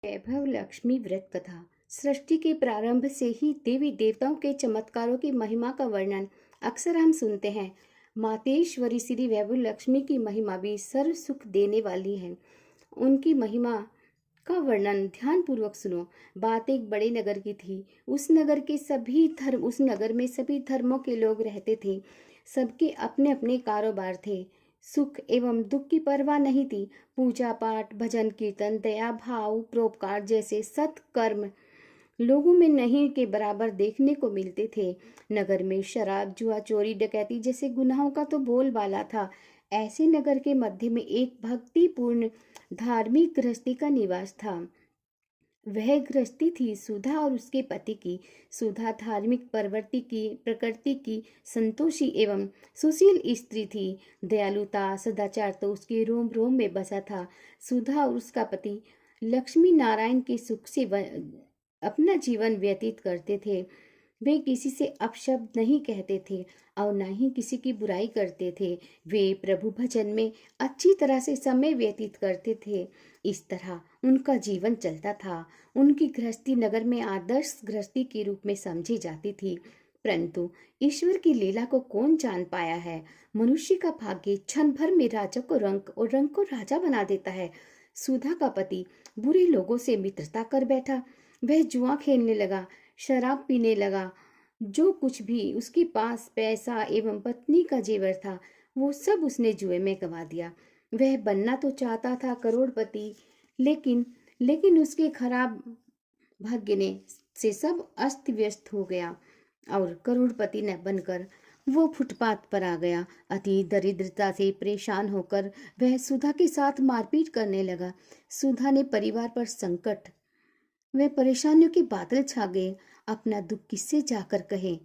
वैभव लक्ष्मी व्रत कथा। सृष्टि के प्रारंभ से ही देवी देवताओं के चमत्कारों की महिमा का वर्णन अक्सर हम सुनते हैं। मातेश्वरी श्री वैभव लक्ष्मी की महिमा भी सर्व सुख देने वाली है। उनकी महिमा का वर्णन ध्यान पूर्वक सुनो। बात एक बड़े नगर की थी। उस नगर में सभी धर्मों के लोग रहते थे। सबके अपने अपने कारोबार थे। सुख एवं दुख की परवाह नहीं थी। पूजा पाठ, भजन कीर्तन, दया भाव, परोपकार जैसे सत्कर्म लोगों में नहीं के बराबर देखने को मिलते थे। नगर में शराब, जुआ, चोरी, डकैती जैसे गुनाहों का तो बोलबाला था। ऐसे नगर के मध्य में एक भक्तिपूर्ण धार्मिक गृहस्थी का निवास था। वह गृहस्थी थी सुधा और उसके पति की। सुधा धार्मिक प्रकृति की संतोषी एवं सुशील स्त्री थी। दयालुता, सदाचार तो उसके रोम रोम में बसा था। सुधा और उसका पति लक्ष्मी नारायण के सुख से अपना जीवन व्यतीत करते थे। वे किसी से अपशब्द नहीं कहते थे और न ही किसी की बुराई करते थे। वे प्रभु भजन में अच्छी तरह से समय व्यतीत करते थे। इस तरह उनका जीवन चलता था। उनकी गृहस्थी नगर में आदर्श गृहस्थी के रूप में समझी जाती थी। परंतु ईश्वर की लीला को कौन जान पाया है। मनुष्य का भाग्य क्षण भर में राजा को रंक और रंक को राजा बना देता है। सुधा का पति बुरे लोगों से मित्रता कर बैठा। वह जुआ खेलने लगा, शराब पीने लगा। जो कुछ भी उसके पास पैसा एवं पत्नी का जेवर था, वो सब उसने जुए में गंवा दिया। वह बनना तो चाहता था करोड़पति, लेकिन उसके खराब भाग्य ने से सब अस्त व्यस्त हो गया और करोड़पति न बनकर वो फुटपाथ पर आ गया। अति दरिद्रता से परेशान होकर वह सुधा के साथ मारपीट करने लगा। सुधा ने परिवार पर संकट वे परेशानियों के बादल छा गए। अपना दुख किससे जाकर कहे।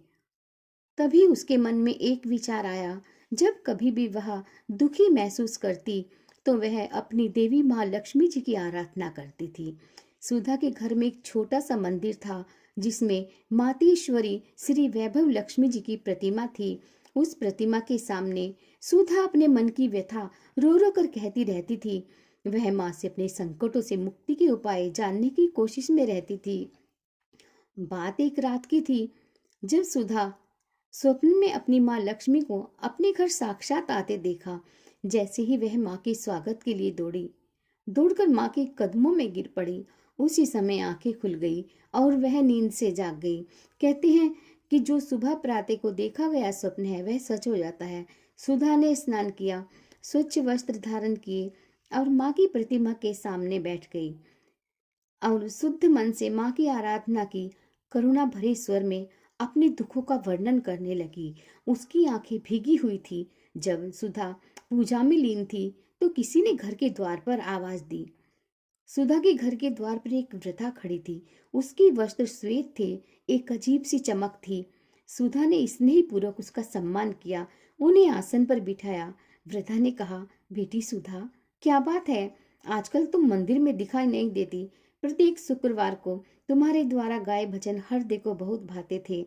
तभी उसके मन में एक विचार आया। जब कभी भी वह दुखी महसूस करती तो वह अपनी देवी माँ लक्ष्मी जी की आराधना करती थी। सुधा के घर में एक छोटा सा मंदिर था जिसमें मातेश्वरी श्री वैभव लक्ष्मी जी की प्रतिमा थी। उस प्रतिमा के सामने सुधा अपने मन की व्यथा रो रो कर कहती रहती थी। वह माँ से अपने संकटों से मुक्ति के उपाय जानने की कोशिश में रहती थी। बात एक रात की थी जब सुधा स्वप्न में अपनी माँ लक्ष्मी को अपने घर साक्षात आते देखा। जैसे ही वह माँ के स्वागत के लिए दौड़कर माँ के कदमों में गिर पड़ी। उसी समय आंखें खुल गई और वह नींद से जाग गई। कहते हैं कि जो सुबह प्रातः को देखा गया स्वप्न है वह सच हो जाता है। सुधा ने स्नान किया, स्वच्छ वस्त्र धारण किए और माँ की प्रतिमा के सामने बैठ गई और शुद्ध मन से माँ की आराधना की। करुणा भरे स्वर में अपने दुखों का वर्णन करने लगी। उसकी आंखें भीगी हुई थी। जब सुधा पूजा में लीन थी तो किसी ने घर के द्वार पर आवाज दी। सुधा के घर के द्वार पर एक वृद्धा खड़ी थी। उसके वस्त्र श्वेत थे, एक अजीब सी चमक थी। सुधा ने स्नेहपूर्वक उसका सम्मान किया, उन्हें आसन पर बिठाया। वृद्धा ने कहा, बेटी सुधा, क्या बात है, आजकल तुम मंदिर में दिखाई नहीं देती। प्रत्येक शुक्रवार को तुम्हारे द्वारा गाए भजन हृदय को बहुत भाते थे,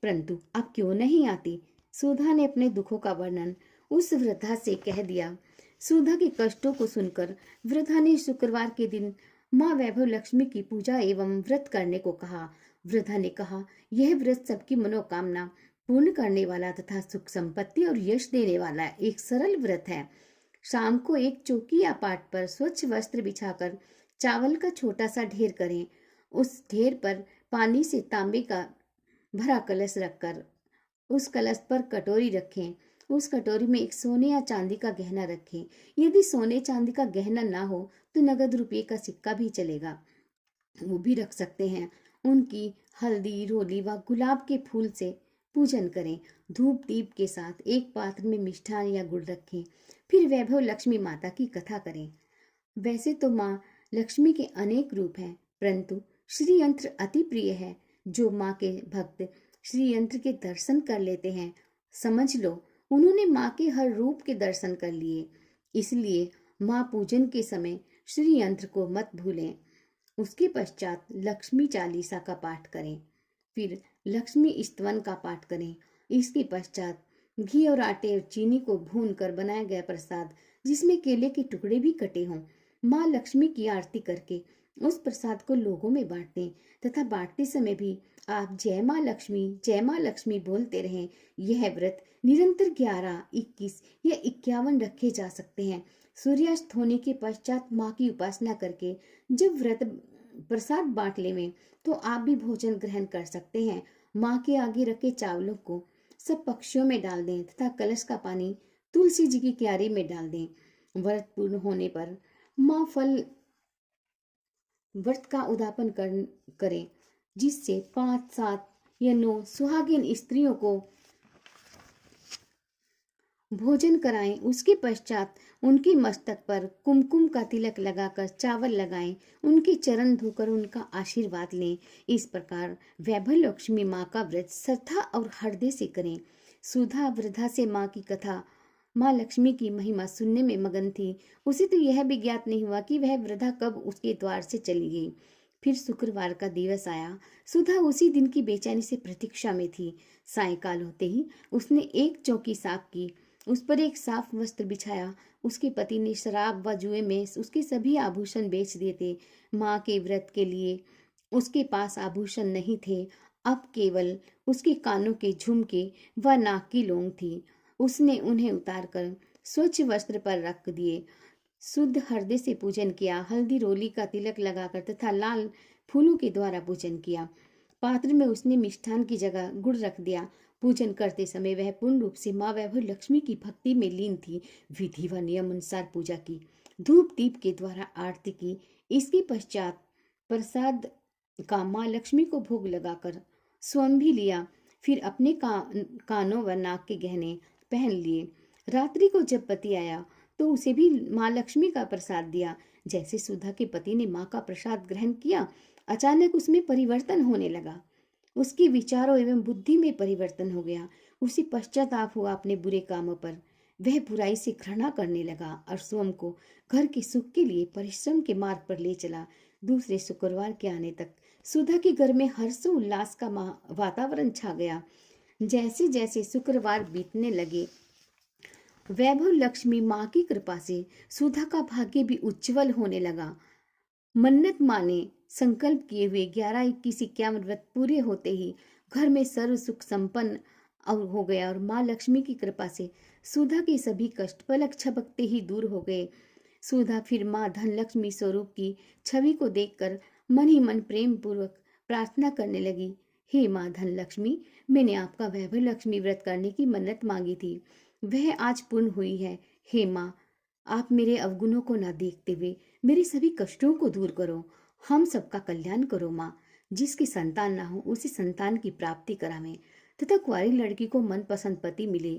परंतु अब क्यों नहीं आती। सुधा ने अपने दुखों का वर्णन उस वृद्धा से कह दिया। सुधा के कष्टों को सुनकर वृद्धा ने शुक्रवार के दिन माँ वैभव लक्ष्मी की पूजा एवं व्रत करने को कहा। वृद्धा ने कहा, यह व्रत सबकी मनोकामना पूर्ण करने वाला तथा सुख संपत्ति और यश देने वाला एक सरल व्रत है। शाम को एक चौकी या पाट पर स्वच्छ वस्त्र बिछाकर चावल का छोटा सा ढेर करें। उस ढेर पर पानी से तांबे का भरा कलश रखकर उस कलश पर कटोरी रखें। उस कटोरी में एक सोने या चांदी का गहना रखें। यदि सोने चांदी का गहना ना हो तो नगद रुपये का सिक्का भी चलेगा, वो भी रख सकते हैं। उनकी हल्दी, रोली व गुलाब के फूल से पूजन करें। धूप दीप के साथ एक पात्र में मिष्ठान या गुड़ रखें। फिर वैभव लक्ष्मी माता की कथा करें। वैसे तो माँ लक्ष्मी के अनेक रूप हैं, परंतु श्री यंत्र अति प्रिय है। जो माँ के भक्त श्री यंत्र के दर्शन कर लेते हैं, समझ लो उन्होंने माँ के हर रूप के दर्शन कर लिए। इसलिए माँ पूजन के समय श्री यंत्र को मत भूलें। उसके पश्चात लक्ष्मी चालीसा का पाठ करें, फिर लक्ष्मी स्तवन का पाठ करें। इसके पश्चात घी और आटे और चीनी को भून कर बनाया गया प्रसाद, जिसमें केले के टुकड़े भी कटे हों, माँ लक्ष्मी की आरती करके उस प्रसाद को लोगों में बांट दें तथा बांटते समय भी आप जय माँ लक्ष्मी बोलते रहें। यह व्रत निरंतर 11, 21 या 51 रखे जा सकते हैं। सूर्यास्त होने के पश्चात माँ की उपासना करके जब व्रत प्रसाद बांट लेवें तो आप भी भोजन ग्रहण कर सकते हैं। माँ के आगे रखे चावलों को सब पक्षियों में डाल दें तथा कलश का पानी तुलसी जी की क्यारी में डाल दें। व्रत पूर्ण होने पर माँ फल व्रत का उद्यापन करें, जिससे 5, 7 या 9 सुहागिन स्त्रियों को भोजन कराएं। उसके पश्चात उनके मस्तक पर कुमकुम का तिलक लगाकर चावल लगाएं, उनके चरण धोकर उनका आशीर्वाद लें। इस प्रकार वैभव लक्ष्मी माँ का व्रत श्रद्धा और हृदय से करें। सुधा वृद्धा से माँ की कथा माँ लक्ष्मी की महिमा सुनने में मगन थी। उसे तो यह भी ज्ञात नहीं हुआ कि वह वृद्धा कब उसके द्वार से चली गई। फिर शुक्रवार का दिवस आया। सुधा उसी दिन की बेचैनी से प्रतीक्षा में थी। सायंकाल होते ही उसने एक चौकी साफ की, उस पर एक साफ वस्त्र बिछाया। उसके पति ने शराब व जुए में उसके सभी आभूषण बेच दिए थे। माँ के व्रत के लिए उसके पास आभूषण नहीं थे, अब केवल उसके कानों के झुमके व नाक की लौंग थी। उसने उन्हें उतारकर स्वच्छ वस्त्र पर रख दिए, शुद्ध हृदय से पूजन किया, हल्दी रोली का तिलक लगाकर तथा लाल फूलों के द्वारा पूजन किया। पात्र में उसने मिष्ठान की जगह गुड़ रख दिया। पूजन करते समय वह पूर्ण रूप से माँ वैभव लक्ष्मी की भक्ति में लीन थी। विधि व नियम अनुसार पूजा की, धूप दीप के द्वारा आरती की। इसके पश्चात प्रसाद का माँ लक्ष्मी को भोग लगाकर स्वयं भी लिया। फिर अपने कानों व नाक के गहने पहन लिए। रात्रि को जब पति आया तो उसे भी माँ लक्ष्मी का प्रसाद दिया। जैसे सुधा के पति ने माँ का प्रसाद ग्रहण किया, अचानक उसमें परिवर्तन होने लगा। उसके विचारों एवं बुद्धि में परिवर्तन हो गया। उसे पश्चाताप हुआ अपने बुरे कामों पर। वह बुराई से घृणा करने लगा और स्वयं को घर के सुख के लिए परिश्रम के मार्ग पर ले चला। दूसरे शुक्रवार के आने तक सुधा के घर में हर्षोल्लास का वातावरण छा गया। जैसे जैसे शुक्रवार बीतने लगे, वैभव लक्ष्मी माँ की कृपा से सुधा का भाग्य भी उज्जवल होने लगा। मन्नत माने संकल्प किए हुए 11, 21, 51 व्रत पूरे होते ही घर में सर्व सुख संपन्न और हो गया और माँ लक्ष्मी की कृपा से सुधा के सभी कष्ट पलक झपकते ही दूर हो गए। सुधा फिर माँ धनलक्ष्मी स्वरूप की छवि को देखकर मन ही मन प्रेम पूर्वक प्रार्थना करने लगी। हे माँ धनलक्ष्मी, मैंने आपका वैभव लक्ष्मी व्रत करने की मन्नत मांगी थी, वह आज पूर्ण हुई है। हे माँ, आप मेरे अवगुणों को न देखते हुए मेरे सभी कष्टों को दूर करो। हम सबका कल्याण करो माँ। जिसकी संतान ना हो उसे संतान की प्राप्ति करावें तथा कुंवारी लड़की को मनपसंद पति मिले,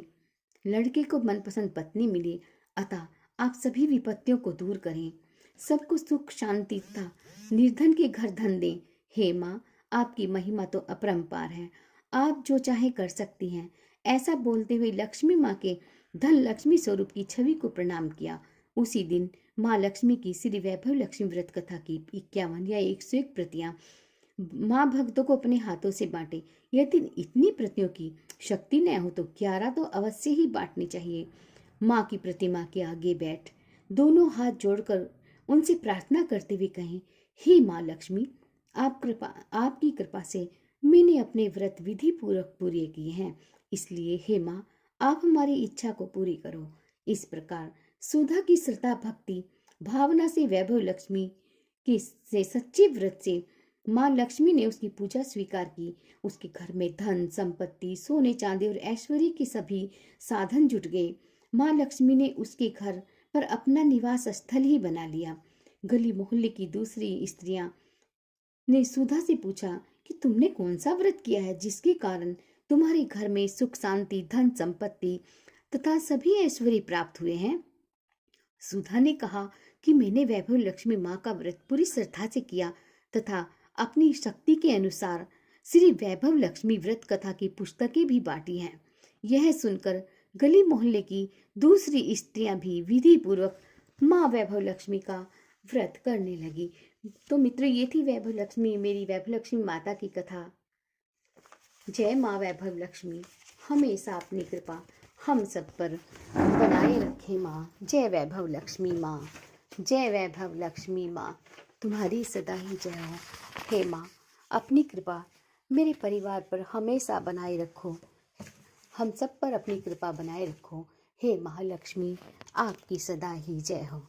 लड़के को मनपसंद पत्नी मिले। अतः आप सभी विपत्तियों को दूर करें, सबको सुख शांति तथा निर्धन के घर धन दें। हे माँ, आपकी महिमा तो अपरंपार है, आप जो चाहे कर सकती हैं। ऐसा बोलते हुए लक्ष्मी माँ के धन लक्ष्मी स्वरूप की छवि को प्रणाम किया। उसी दिन माँ लक्ष्मी की श्री वैभव लक्ष्मी व्रत कथा की 51 या 101 प्रतियां माँ भक्तों को अपने हाथों से बांटे। यदि इतनी प्रतियों की शक्ति न हो तो 11 तो अवश्य ही बांटनी चाहिए। माँ की प्रतिमा के आगे बैठ दोनों हाथ जोड़कर उनसे प्रार्थना करते हुए कहें, हे माँ लक्ष्मी, आपकी कृपा से मैंने अपने व्रत विधि पूर्वक पूरे किए हैं, इसलिए हे माँ, आप हमारी इच्छा को पूरी करो। इस प्रकार सुधा की श्रद्धा भक्ति भावना से वैभव लक्ष्मी की से सच्चे व्रत से माँ लक्ष्मी ने उसकी पूजा स्वीकार की। उसके घर में धन संपत्ति, सोने चांदी और ऐश्वर्य के सभी साधन जुट गए। माँ लक्ष्मी ने उसके घर पर अपना निवास स्थल ही बना लिया। गली मोहल्ले की दूसरी स्त्रियां ने सुधा से पूछा कि तुमने कौन सा व्रत किया है जिसके कारण तुम्हारे घर में सुख शांति, धन संपत्ति तथा सभी ऐश्वर्य प्राप्त हुए हैं। सुधा ने कहा कि मैंने वैभव लक्ष्मी माँ का व्रत पूरी श्रद्धा से किया तथा अपनी शक्ति के अनुसार श्री वैभव लक्ष्मी व्रत कथा की पुस्तकें भी बांटी हैं। यह सुनकर गली मोहल्ले की दूसरी स्त्रियां भी विधि पूर्वक माँ वैभव लक्ष्मी का व्रत करने लगी। तो मित्र, ये थी वैभव लक्ष्मी, मेरी वैभव लक्ष्मी माता की कथा। जय माँ वैभव लक्ष्मी, हमेशा अपनी कृपा हम सब पर बनाए रखे माँ। जय वैभव लक्ष्मी माँ, जय वैभव लक्ष्मी माँ। तुम्हारी सदा ही जय हो। हे माँ, अपनी कृपा मेरे परिवार पर हमेशा बनाए रखो। हम सब पर अपनी कृपा बनाए रखो। हे महालक्ष्मी, आपकी सदा ही जय हो।